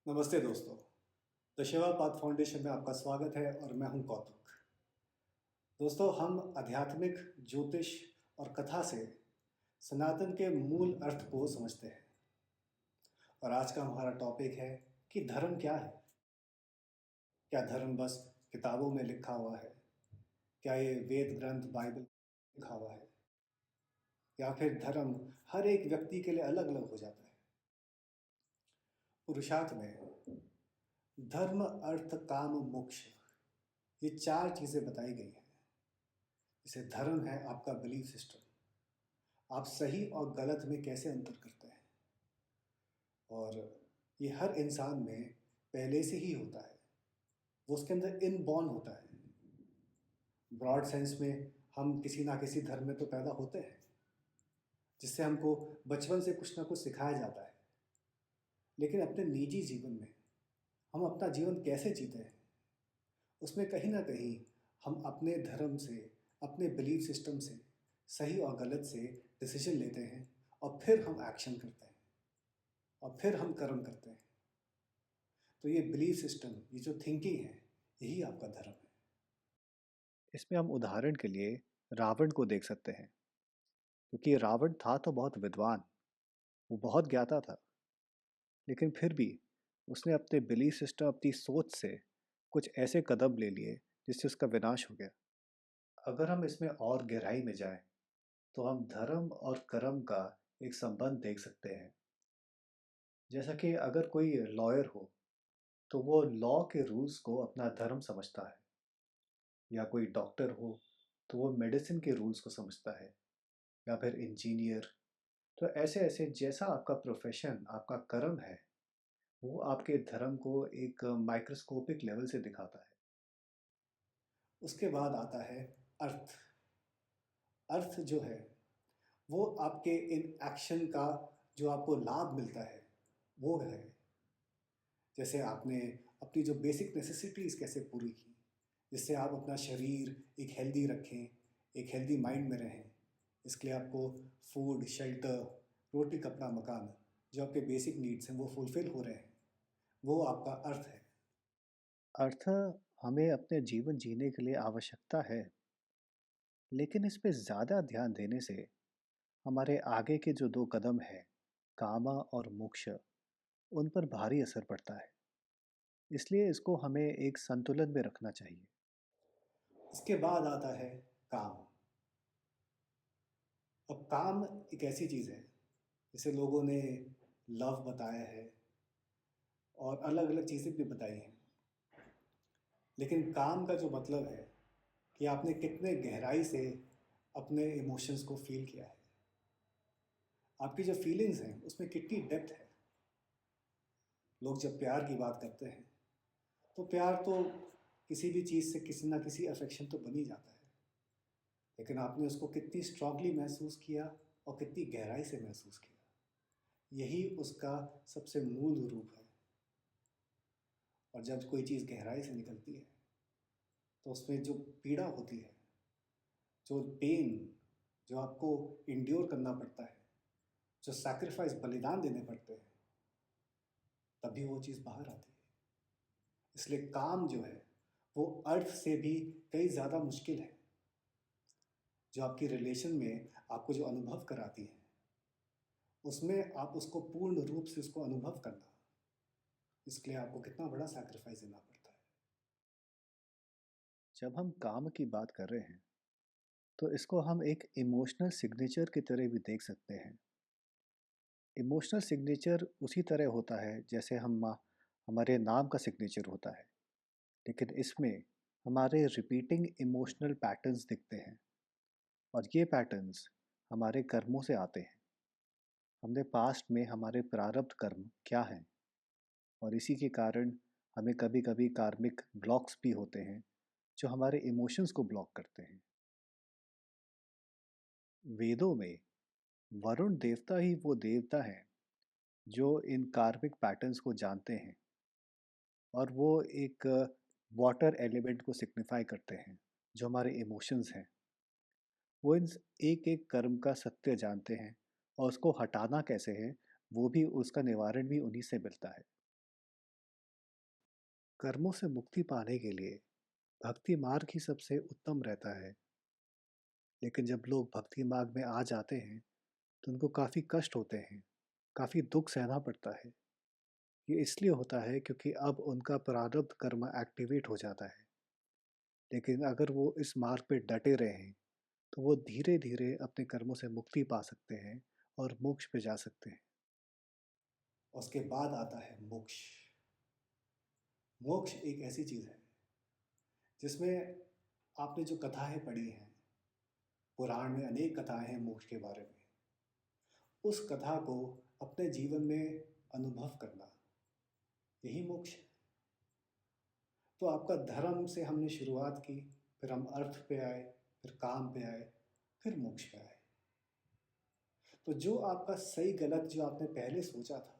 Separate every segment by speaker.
Speaker 1: नमस्ते दोस्तों। The Shiva path foundation में आपका स्वागत है और मैं हूं कौतुक। दोस्तों, हम आध्यात्मिक ज्योतिष और कथा से सनातन के मूल अर्थ को समझते हैं। और आज का हमारा टॉपिक है कि धर्म क्या है। क्या धर्म बस किताबों में लिखा हुआ है? क्या ये वेद ग्रंथ बाइबल लिखा हुआ है, या फिर धर्म हर एक व्यक्ति के लिए अलग अलग हो जाता है? पुरुषार्थ में धर्म, अर्थ, काम, मोक्ष, ये चार चीज़ें बताई गई हैं। जैसे धर्म है आपका बिलीफ सिस्टम, आप सही और गलत में कैसे अंतर करते हैं। और ये हर इंसान में पहले से ही होता है, वो उसके अंदर इनबॉर्न होता है। ब्रॉड सेंस में हम किसी ना किसी धर्म में तो पैदा होते हैं, जिससे हमको बचपन से कुछ ना कुछ सिखाया जाता है। लेकिन अपने निजी जीवन में हम अपना जीवन कैसे जीते हैं, उसमें कहीं ना कहीं हम अपने धर्म से, अपने बिलीफ सिस्टम से, सही और गलत से डिसीजन लेते हैं, और फिर हम एक्शन करते हैं, और फिर हम कर्म करते हैं। तो ये बिलीफ सिस्टम, ये जो थिंकिंग है, यही आपका धर्म है।
Speaker 2: इसमें हम उदाहरण के लिए रावण को देख सकते हैं, क्योंकि रावण था तो बहुत विद्वान, वो बहुत ज्ञाता था, लेकिन फिर भी उसने अपने बिलीफ सिस्टम, अपनी सोच से कुछ ऐसे कदम ले लिए जिससे उसका विनाश हो गया। अगर हम इसमें और गहराई में जाएं, तो हम धर्म और कर्म का एक संबंध देख सकते हैं। जैसा कि अगर कोई लॉयर हो, तो वो लॉ के रूल्स को अपना धर्म समझता है, या कोई डॉक्टर हो तो वो मेडिसिन के रूल्स को समझता है, या फिर इंजीनियर। तो ऐसे ऐसे जैसा आपका प्रोफेशन, आपका कर्म है, वो आपके धर्म को एक माइक्रोस्कोपिक लेवल से दिखाता है।
Speaker 1: उसके बाद आता है अर्थ। अर्थ जो है वो आपके इन एक्शन का जो आपको लाभ मिलता है, वो है। जैसे आपने अपनी जो बेसिक नेसेसिटीज़ कैसे पूरी की, जिससे आप अपना शरीर एक हेल्दी रखें, एक हेल्दी माइंड में रहें। इसके लिए आपको फूड, शेल्टर, रोटी, कपड़ा, मकान, जो आपके बेसिक नीड्स हैं वो फुलफ़िल हो रहे हैं, वो आपका अर्थ है।
Speaker 2: अर्थ हमें अपने जीवन जीने के लिए आवश्यकता है, लेकिन इस पे ज़्यादा ध्यान देने से हमारे आगे के जो दो कदम हैं, कामा और मोक्ष, उन पर भारी असर पड़ता है। इसलिए इसको हमें एक संतुलन में रखना चाहिए।
Speaker 1: इसके बाद आता है काम। अब काम एक ऐसी चीज़ है, जैसे लोगों ने लव बताया है और अलग अलग चीज़ें भी बताई हैं। लेकिन काम का जो मतलब है कि आपने कितने गहराई से अपने इमोशंस को फील किया है, आपकी जो फीलिंग्स हैं उसमें कितनी डेप्थ है। लोग जब प्यार की बात करते हैं, तो प्यार तो किसी भी चीज़ से किसी ना किसी अफेक्शन तो बन ही जाता है। लेकिन आपने उसको कितनी स्ट्रांगली महसूस किया और कितनी गहराई से महसूस किया, यही उसका सबसे मूल रूप है। और जब कोई चीज़ गहराई से निकलती है, तो उसमें जो पीड़ा होती है, जो पेन, जो आपको इंड्योर करना पड़ता है, जो सैक्रिफाइस, बलिदान देने पड़ते हैं, तभी वो चीज़ बाहर आती है। इसलिए काम जो है वो अर्थ से भी कई ज़्यादा मुश्किल है। जो आपकी रिलेशन में आपको जो अनुभव कराती है, उसमें आप उसको पूर्ण रूप से उसको अनुभव करना, इसके लिए आपको कितना बड़ा सैक्रिफाइस देना पड़ता है।
Speaker 2: जब हम काम की बात कर रहे हैं, तो इसको हम एक इमोशनल सिग्नेचर की तरह भी देख सकते हैं। इमोशनल सिग्नेचर उसी तरह होता है जैसे हमारे नाम का सिग्नेचर होता है, लेकिन इसमें हमारे रिपीटिंग इमोशनल पैटर्न्स दिखते हैं, और ये पैटर्न्स हमारे कर्मों से आते हैं। हमने पास्ट में हमारे प्रारब्ध कर्म क्या हैं, और इसी के कारण हमें कभी कभी कार्मिक ब्लॉक्स भी होते हैं जो हमारे इमोशंस को ब्लॉक करते हैं। वेदों में वरुण देवता ही वो देवता हैं जो इन कार्मिक पैटर्न्स को जानते हैं, और वो एक वाटर एलिमेंट को सिग्निफाई करते हैं जो हमारे इमोशंस हैं। वो इन एक एक कर्म का सत्य जानते हैं, और उसको हटाना कैसे है, वो भी, उसका निवारण भी उन्हीं से मिलता है। कर्मों से मुक्ति पाने के लिए भक्ति मार्ग ही सबसे उत्तम रहता है। लेकिन जब लोग भक्ति मार्ग में आ जाते हैं तो उनको काफ़ी कष्ट होते हैं, काफ़ी दुख सहना पड़ता है। ये इसलिए होता है क्योंकि अब उनका प्रारब्ध कर्म एक्टिवेट हो जाता है। लेकिन अगर वो इस मार्ग पे डटे रहें तो वो धीरे धीरे अपने कर्मों से मुक्ति पा सकते हैं और मोक्ष पे जा सकते हैं।
Speaker 1: उसके बाद आता है मोक्ष। मोक्ष एक ऐसी चीज़ है जिसमें आपने जो कथाएं पढ़ी हैं, पुराण में अनेक कथाएं हैं मोक्ष के बारे में, उस कथा को अपने जीवन में अनुभव करना, यही मोक्ष है। तो आपका धर्म से हमने शुरुआत की, फिर हम अर्थ पे आए, फिर काम पे आए, फिर मोक्ष पे आए। तो जो आपका सही गलत जो आपने पहले सोचा था,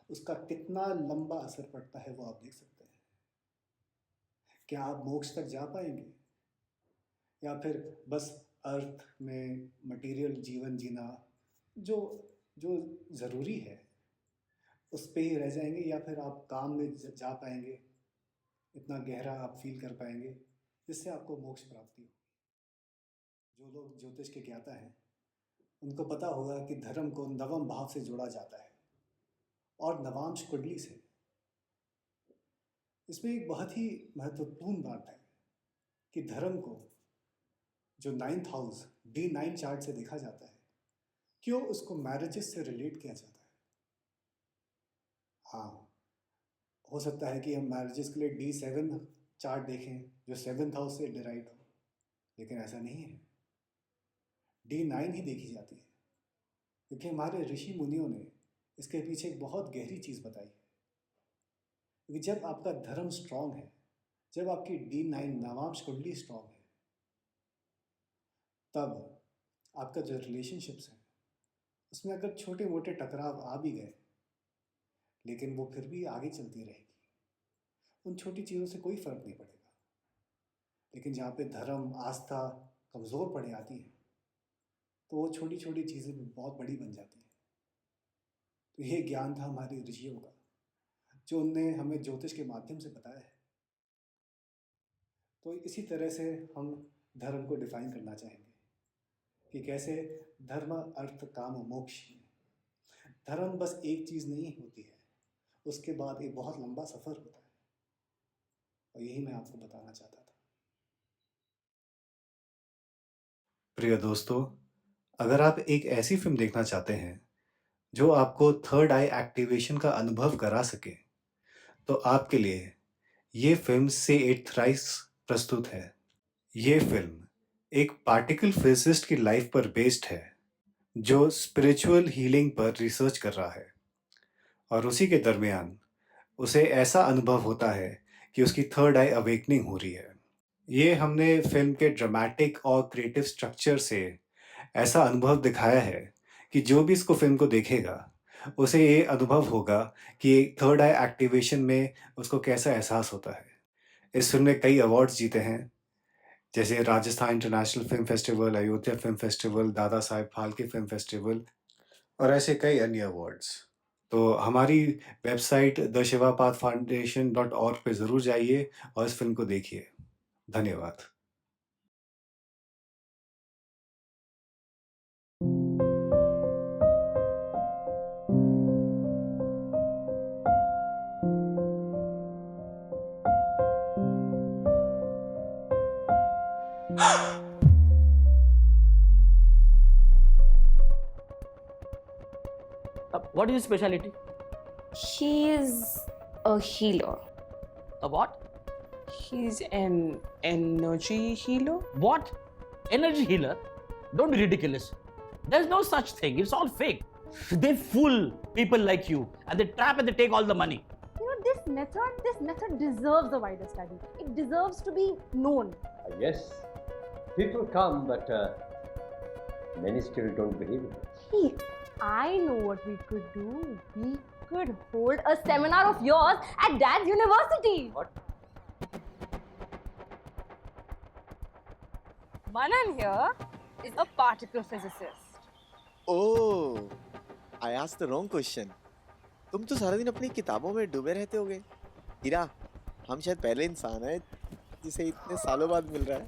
Speaker 1: उसका कितना लंबा असर पड़ता है वो आप देख सकते हैं। क्या आप मोक्ष तक जा पाएंगे, या फिर बस अर्थ में मटेरियल जीवन जीना जो जो ज़रूरी है उस पे ही रह जाएंगे, या फिर आप काम में जा पाएंगे, इतना गहरा आप फील कर पाएंगे जिससे आपको मोक्ष प्राप्ति हो। जो लोग ज्योतिष के ज्ञाता हैं उनको पता होगा कि धर्म को नवम भाव से जोड़ा जाता है और नवांश कुंडली से। इसमें एक बहुत ही महत्वपूर्ण बात है कि धर्म को जो 9th हाउस D9 चार्ट से देखा जाता है, क्यों उसको मैरिजेस से रिलेट किया जाता है। हाँ, हो सकता है कि हम मैरिजेस के लिए D7 चार्ट देखें जो 7th हाउस से डिराइव हो, लेकिन ऐसा नहीं है। D9 ही देखी जाती है क्योंकि हमारे ऋषि मुनियों ने इसके पीछे एक बहुत गहरी चीज़ बताई है। क्योंकि जब आपका धर्म स्ट्रांग है, जब आपकी D9 नवांश कुंडली स्ट्रांग है, तब आपका जो रिलेशनशिप्स है उसमें अगर छोटे मोटे टकराव आ भी गए, लेकिन वो फिर भी आगे चलती रहेगी, उन छोटी चीज़ों से कोई फ़र्क नहीं पड़ेगा। लेकिन जहाँ पे धर्म आस्था कमज़ोर पड़ जाती है तो वो छोटी छोटी चीज़ें भी बहुत बड़ी बन जाती हैं। तो ये ज्ञान था हमारे ऋषियों का जो उनने हमें ज्योतिष के माध्यम से बताया है। तो इसी तरह से हम धर्म को डिफाइन करना चाहेंगे कि कैसे धर्म अर्थ काम मोक्ष है। धर्म बस एक चीज़ नहीं होती है, उसके बाद एक बहुत लंबा सफ़र होता है, और यही मैं आपको बताना चाहता था।
Speaker 2: प्रिय दोस्तों, अगर आप एक ऐसी फिल्म देखना चाहते हैं जो आपको थर्ड आई एक्टिवेशन का अनुभव करा सके, तो आपके लिए ये फिल्म से इट थ्राइस प्रस्तुत है। ये फिल्म एक पार्टिकल फिजिसिस्ट की लाइफ पर बेस्ड है जो स्पिरिचुअल हीलिंग पर रिसर्च कर रहा है, और उसी के दरमियान उसे ऐसा अनुभव होता है कि उसकी थर्ड आई अवेकनिंग हो रही है। ये हमने फिल्म के ड्रामेटिक और क्रिएटिव स्ट्रक्चर से ऐसा अनुभव दिखाया है कि जो भी इसको फिल्म को देखेगा उसे ये अनुभव होगा कि थर्ड आई एक्टिवेशन में उसको कैसा एहसास होता है। इस फिल्म ने कई अवार्ड्स जीते हैं, जैसे Rajasthan international film festival, Ayodhya film festival, Dada Saheb Phalke film festival और ऐसे कई अन्य अवार्ड्स। तो हमारी वेबसाइट theshivapathfoundation.org पे ज़रूर जाइए और इस फिल्म को देखिए। धन्यवाद।
Speaker 3: What is his specialty?
Speaker 4: He's a healer.
Speaker 3: A what?
Speaker 4: He's an energy healer.
Speaker 3: What? Energy healer? Don't be ridiculous. There's no such thing. It's all fake. They fool people like you and they trap and they take all the money.
Speaker 5: You know, this method deserves a wider study. It deserves to be known.
Speaker 6: Yes, people come, but many still don't believe in it.
Speaker 5: Hey, I know what we could do. We could hold a seminar of yours at Dad's university.
Speaker 3: What?
Speaker 5: Manan here is a particle physicist.
Speaker 7: Oh, I asked the wrong question. तुम तो सारा दिन अपनी किताबों में डूबे रहते होगे। हीरा, हम शायद पहले इंसान है जिसे इतने सालों बाद मिल रहा है.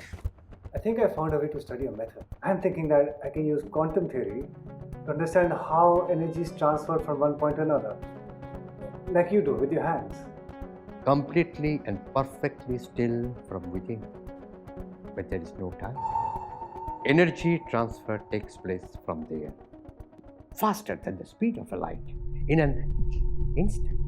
Speaker 2: I think I found a way to study a method. I'm thinking that I can use quantum theory to understand how energy is transferred from one point to another, like you do with your hands.
Speaker 6: Completely and perfectly still from within. But there is no time. Energy transfer takes place from there, faster than the speed of a light, in an instant.